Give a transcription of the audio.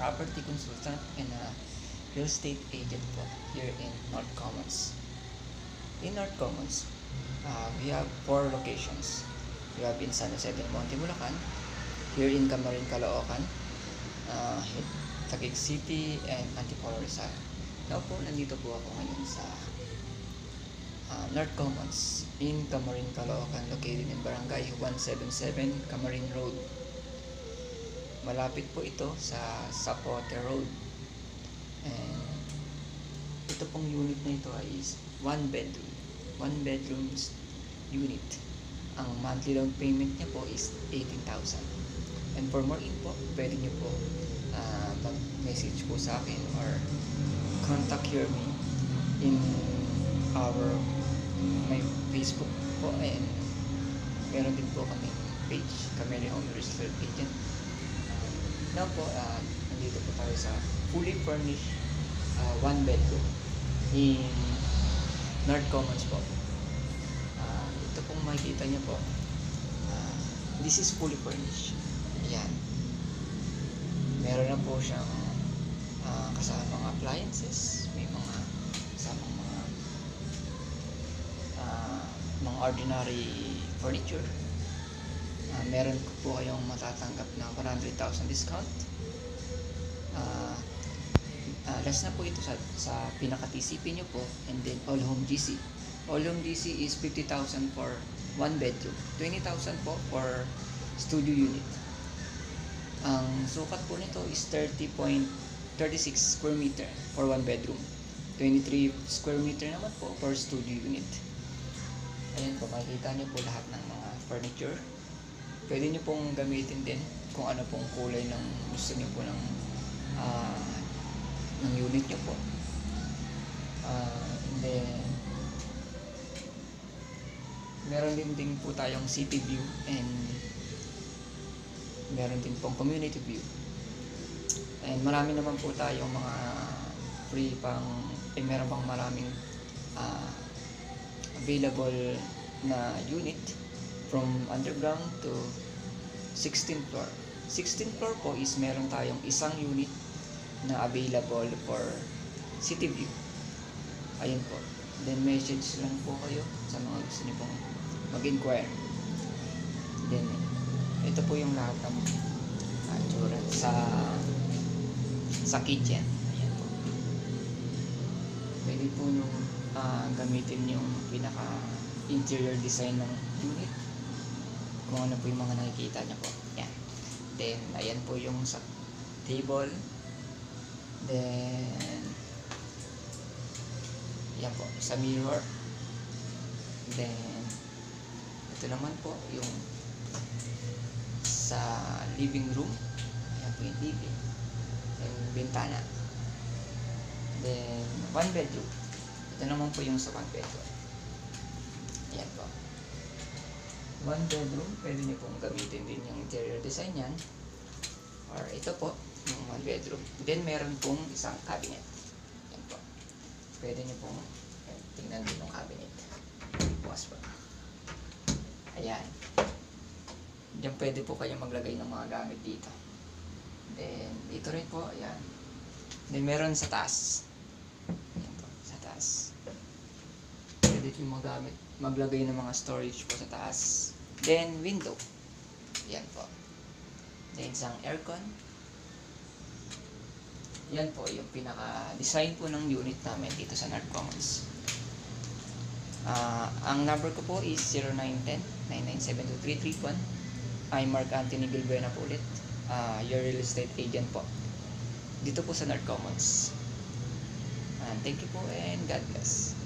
property consultant and a real estate agent po here in North Commons. In North Commons, we have 4 locations. We have in San Jose del Monte, Bulacan, here in Camarin, Caloocan, Taguig City, and Antipolo, Rizal. Now po, nandito po ako ngayon sa North Commons in Camarin, Caloocan, located in Barangay 177 Camarin Road. Malapit po ito sa Zapote Road. And ito pong unit na ito is 1 bedroom unit. Ang monthly down payment niya po is 18,000. And for more info, pwede niyo po mag-message po sa akin or contact me in my Facebook po, and meron din po kami page, Camille Home Real Estate Agent. Now po, nandito po tayo sa fully furnished 1 bedroom in North Commons po. Ito pong makikita niyo po, this is fully furnished. Ayan. Meron na po siyang kasama mga appliances, may mga kasama mga ordinary furniture. Meron po kayong matatanggap na 100,000 discount. Last na po ito sa pinaka-TCP nyo po, and then All Home GC. All Home GC is 50,000 for 1 bedroom, 20,000 po for studio unit. Ang sukat po nito is 30.36 square meter for 1 bedroom, 23 square meter naman po for studio unit. Ayan po, makikita nyo po lahat ng mga furniture. Pwede nyo pong gamitin din kung ano pong kulay ng gusto nyo po ng unit nyo po. And then meron din po tayong city view, and meron din pong community view. And marami naman po tayong mga free meron pang maraming available na unit from underground to 16th floor. 16th floor po is meron tayong isang unit na available for city view. Ayun po. Then message lang po kayo sa mga gusto niyo pong mag-inquire. Then ito po yung lahat ng tsura sa kitchen. Ayan po. Pwede po nyo gamitin yung pinaka interior design ng unit, kung ano po yung mga nakikita nyo po. Yan. Then ayan po yung sa table. Then yan po sa mirror. Then ito naman po yung sa living room. Ayan po yung TV, yung bintana. Then 1 bedroom. Ito naman po yung sa 1 bedroom. Ayan po, 1 bedroom. Pwede nyo pong gamitin din yung interior design yan, or ito po yung 1 bedroom. Then meron pong isang cabinet. Ayan po, pwede nyo pong tingnan din yung cabinet. Bukas po. Ayan, diyan pwede po kayong maglagay ng mga gamit dito. Then ito rin po, ayan. Then meron sa taas. Ayan po, sa taas pwede yung maglagay ng mga storage po sa taas. Then window. Yan po. Then isang aircon. Yan po yung pinaka-design po ng unit namin dito sa North Commons. Ang number ko po is 0910-997-2331. I'm Mark Anthony Gilbuena po ulit. Your real estate agent po dito po sa North Commons. Thank you po, and God bless.